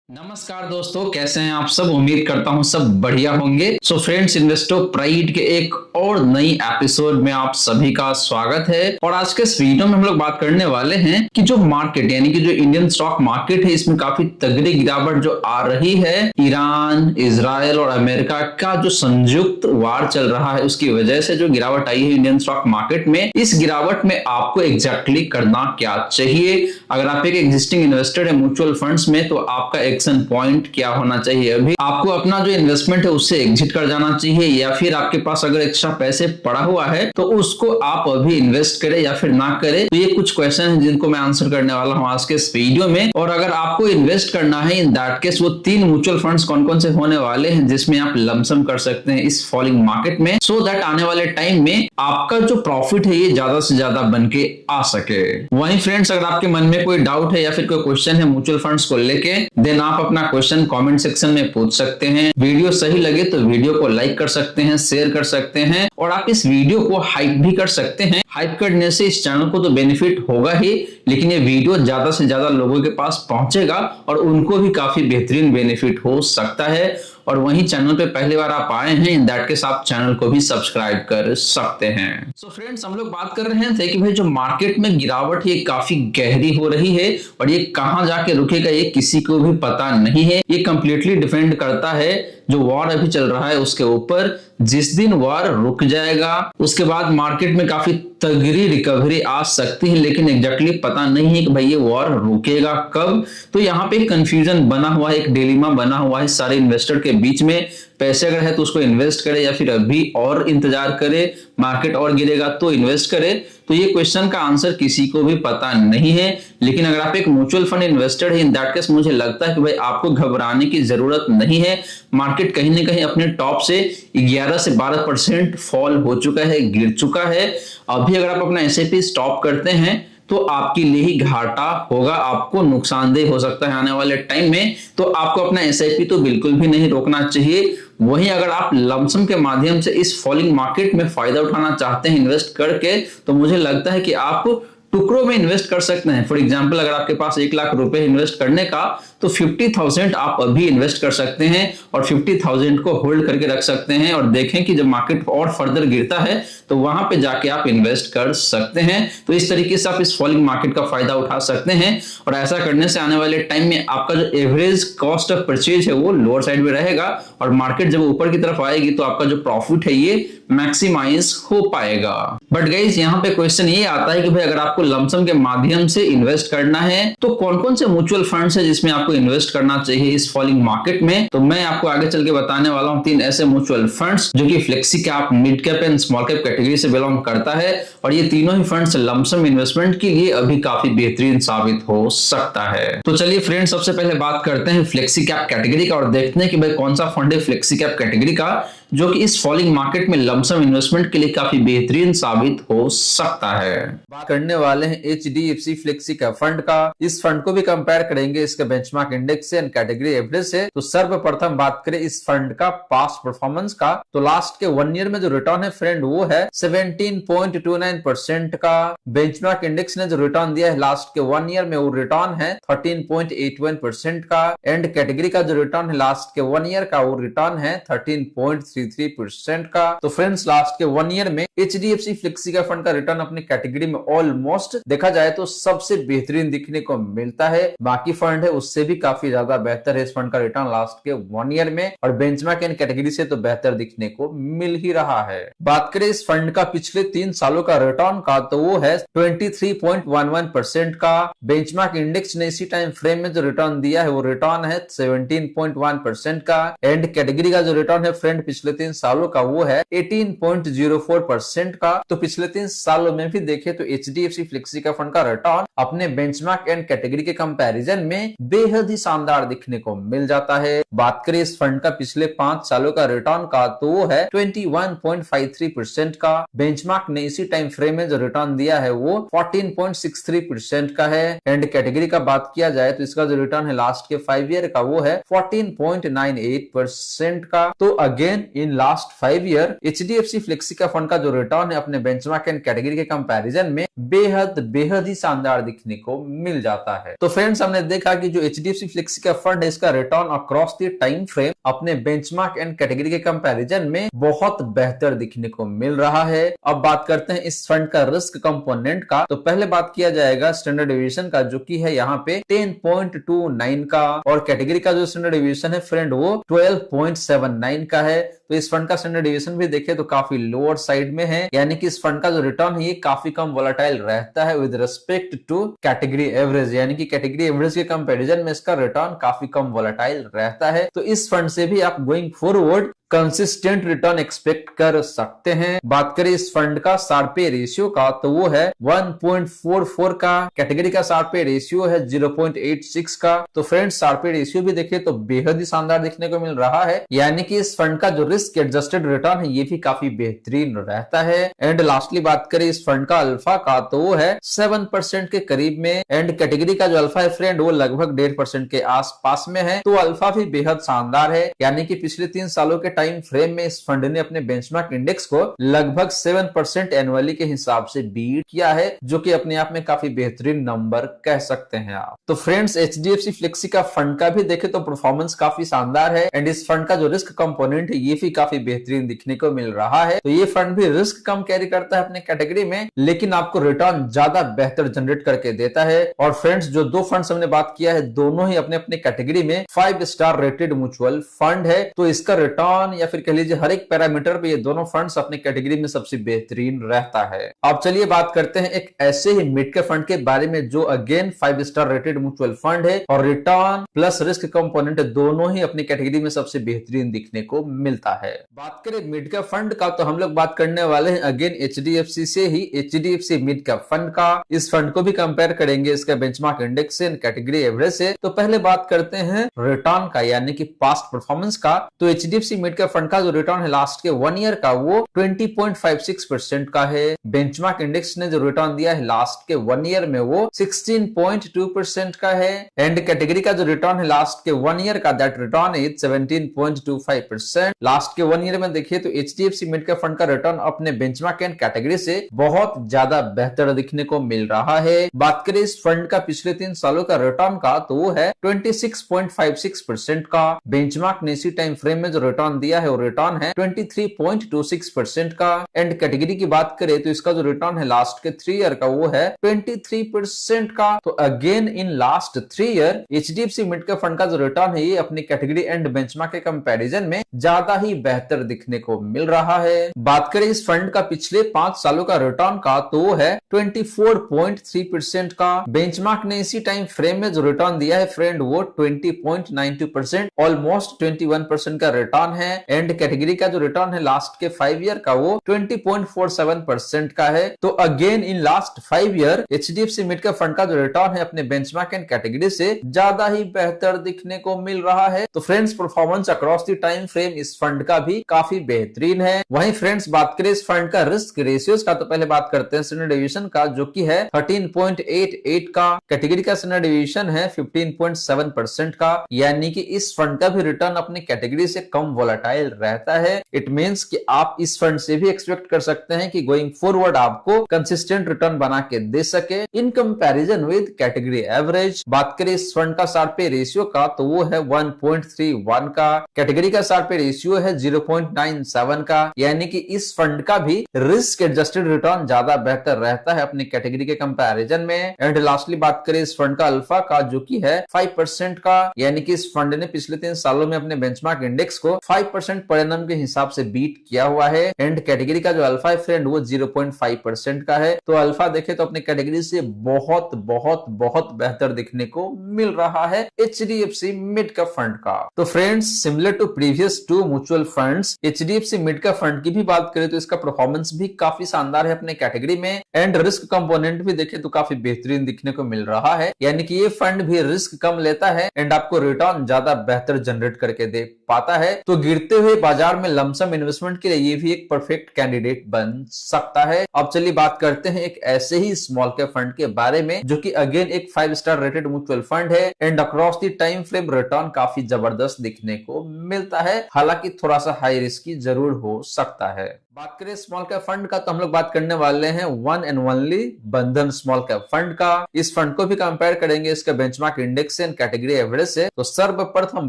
नमस्कार दोस्तों, कैसे हैं आप सब। उम्मीद करता हूं सब बढ़िया होंगे। सो फ्रेंड्स, इन्वेस्टो प्राइड के एक और नई एपिसोड में आप सभी का स्वागत है। और आज के इस वीडियो में हम लोग बात करने वाले हैं कि जो मार्केट यानी कि जो इंडियन स्टॉक मार्केट है, इसमें काफी तगड़ी गिरावट जो आ रही है, ईरान, इजराइल और अमेरिका का जो संयुक्त वार चल रहा है, उसकी वजह से जो गिरावट आई है इंडियन स्टॉक मार्केट में, इस गिरावट में आपको एग्जैक्टली करना क्या चाहिए। अगर आप एक एग्जिस्टिंग इन्वेस्टर है म्यूचुअल फंड्स में, तो आपका एक्शन पॉइंट क्या होना चाहिए। अभी आपको अपना जो इन्वेस्टमेंट है उससे एग्जिट कर जाना चाहिए, या फिर आपके पास अगर एक्स्ट्रा पैसे पड़ा हुआ है तो उसको आप अभी इन्वेस्ट करें या फिर ना करें। तो ये कुछ क्वेश्चन हैं जिनको मैं आंसर करने वाला हूं आज के इस वीडियो में। और अगर आपको इन्वेस्ट करना है इन दैट केस, वो 3 म्यूचुअल फंड्स कौन कौन से होने वाले हैं जिसमें आप लमसम कर सकते हैं इस फॉलिंग मार्केट में, सो दैट आने वाले टाइम में आपका जो प्रॉफिट है ये ज्यादा से ज्यादा बन के आ सके। वहीं फ्रेंड्स, अगर आपके मन में कोई डाउट है या फिर कोई क्वेश्चन है म्यूचुअल फंड्स को लेके, देन आप अपना क्वेश्चन कमेंट सेक्शन में पूछ सकते हैं। वीडियो सही लगे तो वीडियो को लाइक कर सकते हैं, शेयर कर सकते हैं, और आप इस वीडियो को हाइप भी कर सकते हैं। हाइप करने से इस चैनल को तो बेनिफिट होगा ही, लेकिन ये वीडियो ज्यादा से ज्यादा लोगों के पास पहुंचेगा और उनको भी काफी बेहतरीन बेनिफिट हो सकता है। और वहीं चैनल पे पहली बार आप आए हैं, इन दैट केस आप चैनल को भी सब्सक्राइब कर सकते हैं। सो फ्रेंड्स, हम लोग बात कर रहे थे कि भाई जो मार्केट में गिरावट ये काफी गहरी हो रही है और ये कहां जाके रुकेगा ये किसी को भी पता नहीं है। ये कंप्लीटली डिपेंड करता है जो वॉर अभी चल रहा है उसके ऊपर। जिस दिन वॉर रुक जाएगा उसके बाद मार्केट में काफी तगड़ी रिकवरी आ सकती है, लेकिन एग्जैक्टली पता नहीं है कि भाई ये वॉर रुकेगा कब। तो यहाँ पे कंफ्यूजन बना हुआ है, एक डिलेमा बना हुआ है सारे इन्वेस्टर के बीच में। पैसे अगर है तो उसको इन्वेस्ट करे या फिर अभी और इंतजार करे, मार्केट और गिरेगा तो इन्वेस्ट करे। तो ये क्वेश्चन का आंसर किसी को भी पता नहीं है। लेकिन अगर आप एक म्यूचुअल फंड इन्वेस्टर है, इन दैट केस मुझे लगता है कि भाई आपको घबराने की जरूरत नहीं है। मार्केट कहीं ना कहीं अपने टॉप से 11 से 12% फॉल हो चुका है, गिर चुका है। अभी अगर आप अपना एसआईपी स्टॉप करते हैं तो आपके लिए ही घाटा होगा, आपको नुकसानदेह हो सकता है आने वाले टाइम में। तो आपको अपना एसआईपी तो बिल्कुल भी नहीं रोकना चाहिए। वहीं अगर आप लमसम के माध्यम से इस फॉलिंग मार्केट में फायदा उठाना चाहते हैं इन्वेस्ट करके, तो मुझे लगता है कि आप टुकड़ों में इन्वेस्ट कर सकते हैं। फॉर एग्जांपल, अगर आपके पास 1 लाख रुपए इन्वेस्ट करने का, तो 50,000 आप अभी इन्वेस्ट कर सकते हैं और 50,000 को होल्ड करके रख सकते हैं और देखें कि जब मार्केट और फर्दर गिरता है तो वहां पे जाके आप इन्वेस्ट कर सकते हैं। तो इस तरीके से आप इस फॉलिंग मार्केट का फायदा उठा सकते हैं। और ऐसा करने से आने वाले टाइम में आपका जो एवरेज कॉस्ट ऑफ परचेज है वो लोअर साइड में रहेगा, और मार्केट जब ऊपर की तरफ आएगी तो आपका जो प्रॉफिट है ये मैक्सिमाइज हो पाएगा। बट गाइस, यहाँ पे क्वेश्चन ये आता है कि भाई अगर आपको लमसम के माध्यम से इन्वेस्ट करना है तो कौन कौन से म्यूचुअल फंड्स है जिसमें आपको इन्वेस्ट करना चाहिए इस फॉलिंग मार्केट में। तो मैं आपको आगे चल के बताने वाला हूँ 3 ऐसे म्यूचुअल फंड्स जो कि flexi cap, mid cap and small cap category से बिलोंग करता है, और ये तीनों ही फंड्स लमसम इन्वेस्टमेंट के लिए अभी काफी बेहतरीन साबित हो सकता है। तो चलिए फ्रेंड्स, सबसे पहले बात करते हैं फ्लेक्सी कैप कैटेगरी का और देखते हैं कि भाई कौन सा फंड है फ्लेक्सी कैप कैटेगरी का जो कि इस फॉलिंग मार्केट में लमसम इन्वेस्टमेंट के लिए काफी बेहतरीन साबित हो सकता है। बात करने वाले हैं एचडीएफसी फ्लेक्सी कैप फंड का। इस फंड को भी कंपेयर करेंगे इसके बेंचमार्क इंडेक्स से एंड कैटेगरी एवरेज से। तो सर्वप्रथम बात करें इस फंड का पास्ट परफॉर्मेंस का, तो लास्ट के 1 ईयर में जो रिटर्न है फ्रेंड वो है 17.29% का। बेंचमार्क इंडेक्स ने जो रिटर्न दिया है लास्ट के 1 ईयर में वो रिटर्न है 13.81% का। एंड कैटेगरी का जो रिटर्न है लास्ट के 1 ईयर का वो रिटर्न है 13.33% का। तो फ्रेंड्स, लास्ट के 1 ईयर में एचडीएफसी फ्लेक्सी का फंड का रिटर्न अपनी कैटेगरी में ऑलमोस्ट देखा जाए तो सबसे बेहतरीन दिखने को मिलता है। बाकी फंड है उससे भी काफी ज्यादा बेहतर है इस फंड का रिटर्न लास्ट के 1 ईयर में, और बेंचमार्क एंड कैटेगरी से तो बेहतर दिखने को मिल ही रहा है। बात करें इस फंड का पिछले 3 सालों का रिटर्न का, तो वो है 23.11% का। बेंचमार्क इंडेक्स ने इसी टाइम फ्रेम में जो रिटर्न दिया है वो रिटर्न है 17.1% का। एंड कैटेगरी का जो रिटर्न है फ्रेंड पिछले 3 सालों का वो है 18.04% का। तो पिछले 3 सालों में भी देखे तो एचडीएफसी फ्लेक्सी का फंड का रिटर्न अपने बेंचमार्क एंड कैटेगरी के कंपैरिजन में बेहद ही शानदार दिखने को मिल जाता है। बात करें इस फंड का पिछले 5 सालों का रिटर्न का, तो वो है 21.53% का। बेंचमार्क ने इसी टाइम फ्रेम में जो रिटर्न दिया है वो 14.63% का है। एंड कैटेगरी का बात किया जाए तो इसका जो रिटर्न है लास्ट के 5 ईयर का वो है 14.98% का। तो again in last 5 year HDFC flexi का फंड का जो रिटर्न है अपने बेंचमार्क एंड कैटेगरी के कंपैरिजन में बेहद ही शानदार दिखने को मिल जाता है। तो फ्रेंड्स हमने देखा कि जो एचडीएफसी फ्लेक्सी का फंड है इसका return across the time frame अपने बेंचमार्क एंड कैटेगरी के कंपैरिजन में बहुत बेहतर दिखने को मिल रहा है। अब बात करते हैं इस फंड का रिस्क कंपोनेंट का। तो पहले बात किया जाएगा स्टैंडर्ड डेविएशन का, जो कि है यहाँ पे 10.29 का, और कैटेगरी का जो स्टैंडर्ड डेविएशन है फ्रेंड वो 12.79 का है। तो इस फंड का स्टैंडर्ड डेविएशन भी देखें तो काफी लोअर साइड में है, यानी कि इस फंड का जो रिटर्न है ये काफी कम वोलेटाइल रहता है with respect to category average, यानी कि कैटेगरी एवरेज के कंपैरिजन में इसका रिटर्न काफी कम वोलेटाइल रहता है। तो इस फंड से भी आप going forward consistent return expect कर सकते हैं। बात करें इस फंड का शार्पे रेशियो का तो वो है 1.44 का, कैटेगरी का शार्पे रेशियो है 0.86 का। तो फ्रेंड्स शार्पे रेशियो भी देखें तो बेहद ही शानदार दिखने को मिल रहा है, यानी कि इस फंड का जो रिस्क एडजस्टेड रिटर्न है ये भी काफी बेहतरीन रहता है। एंड लास्टली बात करें इस फंड का अल्फा का तो वो है 7% के करीब में, एंड कैटेगरी का जो अल्फा है फ्रेंड वो लगभग 1.5% के आसपास में है। तो अल्फा भी बेहद शानदार है, यानी कि पिछले 3 सालों के टाइम फ्रेम में इस फंड ने अपने बेंचमार्क इंडेक्स को लगभग 7% एनुअली के हिसाब से बीट किया है, जो कि अपने आप में काफी बेहतरीन नंबर कह सकते हैं आप। तो फ्रेंड्स एचडीएफसी फ्लेक्सी का फंड का भी देखें तो परफॉर्मेंस काफी शानदार है, एंड इस फंड का जो रिस्क कंपोनेंट है ये भी काफी बेहतरीन दिखने को मिल रहा है। तो ये फंड भी रिस्क कम कैरी करता है अपने कैटेगरी में, लेकिन आपको रिटर्न ज्यादा बेहतर जनरेट करके देता है। और फ्रेंड्स जो 2 फंड्स हमने बात किया है दोनों ही अपने अपने कैटेगरी में 5 स्टार रेटेड म्यूचुअल फंड है। तो इसका रिटर्न या फिर कह लीजिए हर एक पैरामीटर पे ये दोनों फंड्स अपनी कैटेगरी में सबसे बेहतरीन रहता है। अब चलिए बात करते हैं एक ऐसे ही मिड कैप फंड के बारे में जो again 5 star rated mutual fund है और रिटर्न प्लस रिस्क कंपोनेंट दोनों ही अपनी कैटेगरी में सबसे बेहतरीन दिखने को मिलता है। बात करें मिड कैप फंड का तो हम लोग बात करने वाले हैं अगेन एचडीएफसी से ही, एचडीएफसी मिड कैप फंड का। इस फंड को भी कंपेयर करेंगे इसका बेंचमार्क इंडेक्स से, कैटेगरी एवरेज से। तो पहले बात करते हैं रिटर्न का, यानी कि पास्ट परफॉर्मेंस का। तो एचडीएफसी मिड कैप फंड का जो रिटर्न है लास्ट के 1 ईयर का वो 20.56% का है। बेंचमार्क इंडेक्स ने जो रिटर्न दिया है लास्ट के 1 ईयर में वो 16.2% का है, एंड कैटेगरी का जो रिटर्न है लास्ट के 1 ईयर का दैट रिटर्न इज 17.25%। लास्ट के 1 ईयर में देखिए तो एचडीएफसी मिड कैप फंड का रिटर्न अपने बेंचमार्क एंड कैटेगरी से बहुत ज्यादा बेहतर दिखने को मिल रहा है। बात करें इस फंड का पिछले 3 सालों का रिटर्न का तो वो है 26.56% का। बेंचमार्क ने इसी टाइम फ्रेम में जो रिटर्न दिया है वो रिटर्न है 23.26% का, एंड कैटेगरी की बात करें तो इसका जो रिटर्न है लास्ट के 3 ईयर का वो है 23% का। तो again in last 3 year HDFC mid cap fund का जो रिटर्न है ये अपनी कैटेगरी एंड बेंचमार्क के कंपैरिजन में ज्यादा ही बेहतर दिखने को मिल रहा है। बात करें इस फंड का पिछले 5 सालों का रिटर्न का तो वो है 24.3% का। बेंचमार्क ने इसी टाइम फ्रेम में जो रिटर्न दिया है फ्रेंड वो 20.92%, ऑलमोस्ट 21% का रिटर्न है, एंड कैटेगरी का जो रिटर्न है लास्ट के 5 ईयर का वो 20.47% का है। तो again in last 5 year HDFC mid cap fund का जो रिटर्न है अपने बेंचमार्क एंड कैटेगरी से ज्यादा ही बेहतर दिखने को मिल रहा है। तो friends performance across the time frame इस फंड का भी काफी बेहतरीन है। वहीं फ्रेंड्स बात करें इस फंड का रिस्क रेशियोज का तो पहले बात करते हैं स्टैंडर्ड डेविएशन का, जो कि है 13.88 का। कैटेगरी का स्टैंडर्ड डेविएशन है 15.7% का, यानी कि इस फंड का भी रिटर्न अपनी कैटेगरी से कम वोलेटाइल रहता है। इट मींस कि आप इस फंड से भी एक्सपेक्ट कर सकते हैं कि गोइंग फॉरवर्ड आपको कंसिस्टेंट रिटर्न बना के दे सके in comparison with category average. बात करें इस फंड का शार्पे रेशियो का तो वो है 1.31 का। कैटेगरी का शार्पे रेशियो है 0.97 का, यानी कि इस फंड का भी रिस्क एडजस्टेड रिटर्न ज्यादा बेहतर रहता है अपनी कैटेगरी के कंपैरिजन में। एंड लास्टली बात करें इस फंड का अल्फा का, जो कि है 5% का, यानी कि इस फंड ने पिछले 3 सालों में अपने बेंचमार्क इंडेक्स को 5% पर एनम के हिसाब से बीट किया हुआ है, एंड कैटेगरी का जो अल्फा है फ्रेंड वो 0.5% का है। तो अल्फा देखे तो अपनी कैटेगरी से बहुत बहुत बहुत बेहतर दिखने को मिल रहा है एचडीएफसी मिड कैप फंड का। तो friends similar to previous 2 mutual funds HDFC mid cap fund की भी बात करें तो इसका परफॉर्मेंस भी काफी शानदार है अपने कैटेगरी में, एंड रिस्क कंपोनेंट भी देखे तो काफी बेहतरीन दिखने को मिल रहा है, यानी कि ये फंड भी रिस्क कम लेता है एंड आपको रिटर्न ज्यादा बेहतर जनरेट करके दे पाता है। तो गिरते हुए बाजार में लमसम इन्वेस्टमेंट के लिए ये भी एक परफेक्ट कैंडिडेट बन सकता है। अब चलिए बात करते हैं एक ऐसे ही स्मॉल कैप फंड के बारे में, जो कि अगेन एक 5 स्टार रेटेड म्यूचुअल फंड है, and across the time frame return काफी जबरदस्त दिखने को मिलता है, हालांकि थोड़ा सा हाई रिस्की जरूर हो सकता है। बात करें स्मॉल कैप फंड का, तो हम लोग बात करने वाले हैं वन एंड ओनली बंधन स्मॉल कैप फंड का। इस फंड को भी कंपेयर करेंगे इसके बेंचमार्क इंडेक्स से एंड कैटेगरी एवरेज से। तो सर्वप्रथम हम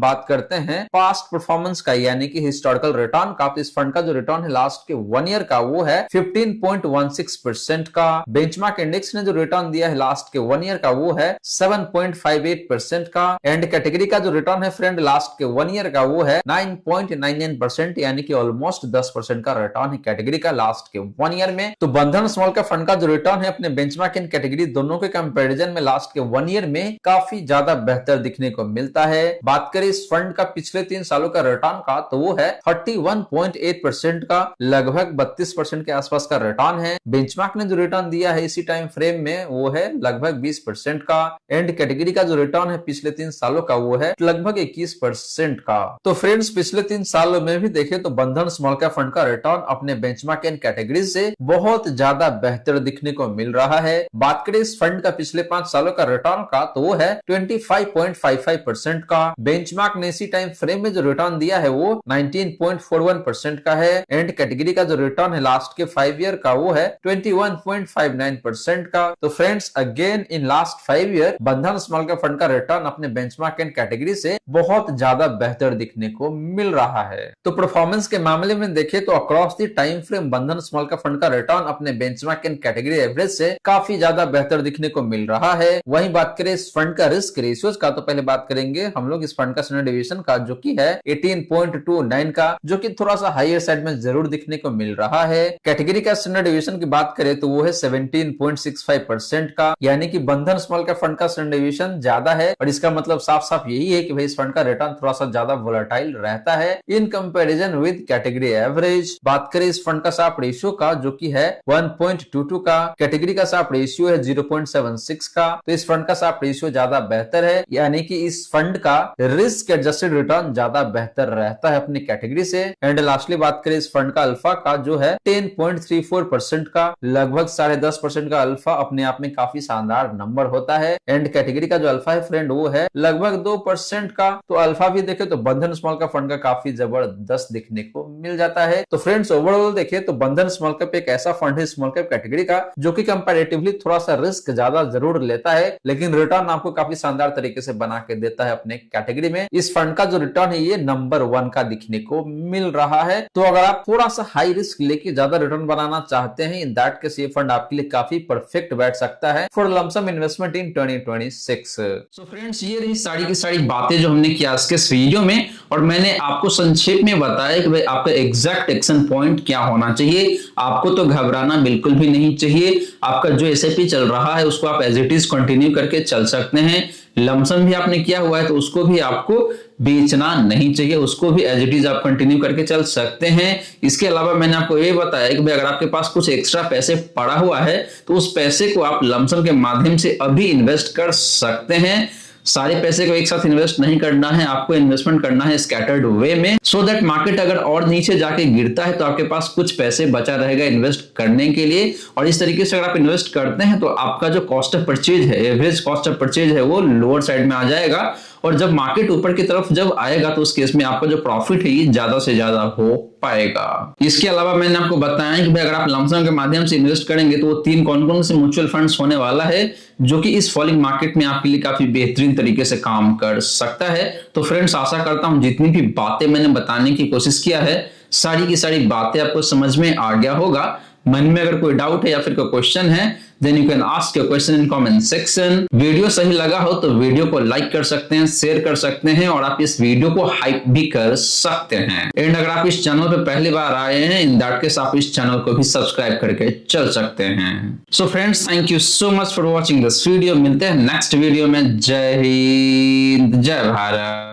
बात करते हैं पास्ट परफॉर्मेंस का, यानी कि हिस्टोरिकल रिटर्न का। तो इस फंड का जो रिटर्न है लास्ट के 1 ईयर का वो है 15.16% का। बेंचमार्क इंडेक्स ने जो रिटर्न दिया है लास्ट के 1 ईयर का वो है 7.58% का। एंड कैटेगरी का जो रिटर्न है फ्रेंड लास्ट के 1 ईयर का वो है 9.99%, यानी कि ऑलमोस्ट 10% का रिटर्न कैटेगरी का लास्ट के 1 ईयर में। तो बंधन स्मॉल कैप फंड का जो रिटर्न है अपने बेंचमार्क एंड कैटेगरी दोनों के कंपैरिजन में लास्ट के 1 ईयर में काफी ज्यादा बेहतर दिखने को मिलता है। बात करें इस फंड का पिछले 3 सालों का रिटर्न का, तो वो है 31.8% का, लगभग 32% के आसपास का रिटर्न है। बेंचमार्क ने जो रिटर्न दिया है इसी टाइम फ्रेम में वो है लगभग 20% का। एंड कैटेगरी का जो रिटर्न है पिछले 3 सालों का वो है लगभग 21% का। तो फ्रेंड्स पिछले 3 सालों में भी देखें तो बंधन स्मॉल कैप फंड का रिटर्न अपने बेंचमार्क एंड कैटेगरी से बहुत ज्यादा बेहतर दिखने को मिल रहा है। बात करें इस फंड का पिछले 5 सालों का रिटर्न का, तो वो है 25.55% का। बेंचमार्क ने इसी टाइम फ्रेम में जो रिटर्न दिया है वो 19.41% का है। एंड कैटेगरी का जो रिटर्न है लास्ट के 5 ईयर का वो है 21.59% का। तो friends again in last 5 year बंधन स्मॉल कैप फंड का रिटर्न अपने बेंचमार्क एंड कैटेगरी से बहुत ज्यादा बेहतर दिखने को मिल रहा है। तो परफॉर्मेंस के मामले में देखें तो अक्रॉस द टाइम फ्रेम बंधन स्मॉल कैप फंड का रिटर्न अपने बेंचमार्क एंड कैटेगरी एवरेज से काफी ज्यादा बेहतर दिखने को मिल रहा है। वहीं बात करें इस फंड का रिस्क रेशियोज का, तो पहले बात करेंगे हम लोग इस फंड का स्टैंडर्ड डेविएशन का, जो कि है 18.29 का, जो कि थोड़ा सा हाईयर साइड में जरूर दिखने को मिल रहा है। कैटेगरी का स्टैंडर्ड डेविएशन की बात करें तो वो है 17.65% का, यानी कि बंधन स्मॉल कैप फंड का स्टैंडर्ड डेविएशन ज्यादा है। और इसका मतलब साफ साफ यही है कि भाई इस फंड का रिटर्न थोड़ा सा ज्यादा वोलेटाइल रहता है in comparison with category average. बात करें इस फंड का साप रेशियो का, जो कि है 1.22 का, कैटेगरी का साप रेशियो है 0.76 का। तो इस फंड का साप रेशियो ज्यादा बेहतर है, यानी कि इस फंड का रिस्क एडजस्टेड रिटर्न ज्यादा बेहतर रहता है अपनी कैटेगरी से। एंड लास्टली बात करें इस फंड का अल्फा का, जो है 10.34% का, लगभग 10.5% का अल्फा अपने आप में काफी शानदार नंबर होता है। एंड कैटेगरी का जो अल्फा है फ्रेंड वो है लगभग 2% का। तो अल्फा भी देखे तो बंधन स्मॉल कैप फंड का काफी जबरदस्त दिखने को मिल जाता है। तो फ्रेंड्स ओवरऑल देखें तो बंधन स्मॉल कैप एक ऐसा फंड है स्मॉल कैप कैटेगरी का जो कि कंपैरेटिवली थोड़ा सा रिस्क ज्यादा जरूर लेता है, लेकिन रिटर्न आपको काफी शानदार तरीके से बना के देता है अपने कैटेगरी में। इस फंड का जो रिटर्न है ये नंबर 1 का दिखने को मिल रहा है। तो अगर आप थोड़ा सा हाई रिस्क लेके ज्यादा रिटर्न बनाना चाहते हैं, इन दैट केस ये फंड आपके लिए काफी परफेक्ट बैठ सकता है for lump sum investment in 2026। So friends ये रही सारी की सारी बातें जो हमने किया आज के इस वीडियो में, और मैंने आपको संक्षेप में बताया कि भाई आपका एग्जैक्ट एक्शन पॉइंट क्या होना चाहिए। आपको तो घबराना बिल्कुल भी नहीं चाहिए। आपका जो एसआईपी चल रहा है उसको आप एज इट इज कंटिन्यू करके चल सकते हैं। लमसम भी आपने किया हुआ है तो उसको भी आपको बेचना नहीं चाहिए, उसको भी एज इट इज आप कंटिन्यू करके चल सकते हैं। इसके अलावा मैंने आपको ये बताया कि भाई अगर आपके पास कुछ एक्स्ट्रा पैसे पड़ा हुआ है तो उस पैसे को आप लमसम के माध्यम से अभी इन्वेस्ट कर सकते हैं। सारे पैसे को एक साथ इन्वेस्ट नहीं करना है, आपको इन्वेस्टमेंट करना है स्कैटर्ड वे में, सो दैट मार्केट अगर और नीचे जाके गिरता है तो आपके पास कुछ पैसे बचा रहेगा इन्वेस्ट करने के लिए। और इस तरीके से अगर आप इन्वेस्ट करते हैं तो आपका जो कॉस्ट ऑफ परचेज है, एवरेज कॉस्ट ऑफ परचेज है, वो लोअर साइड में आ जाएगा। और जब मार्केट ऊपर की तरफ जब आएगा तो उस केस में आपका जो प्रॉफिट है ये ज्यादा से ज्यादा हो पाएगा। इसके अलावा मैंने आपको बताया कि भाई अगर आप लमसम के माध्यम से इन्वेस्ट करेंगे तो वो 3 कौन-कौन से म्यूचुअल फंड्स होने वाला है जो कि इस फॉलिंग मार्केट में आपके लिए काफी बेहतरीन तरीके से काम कर सकता है। तो फ्रेंड्स आशा करता हूं जितनी भी बातें मैंने बताने की कोशिश किया है सारी की सारी बातें आपको समझ में आ गया होगा। मन में अगर कोई डाउट है या फिर कोई क्वेश्चन है then you can ask your question in comment section. Video सही लगा हो तो वीडियो को लाइक कर सकते हैं, शेयर कर सकते हैं और आप इस वीडियो को हाइप भी कर सकते हैं। एंड अगर आप इस चैनल पे पहली बार आए हैं इन दैट केस आप इस चैनल को भी सब्सक्राइब करके चल सकते हैं। So friends thank you so much for watching this video. मिलते हैं नेक्स्ट वीडियो में। जय हिंद, जय भारत।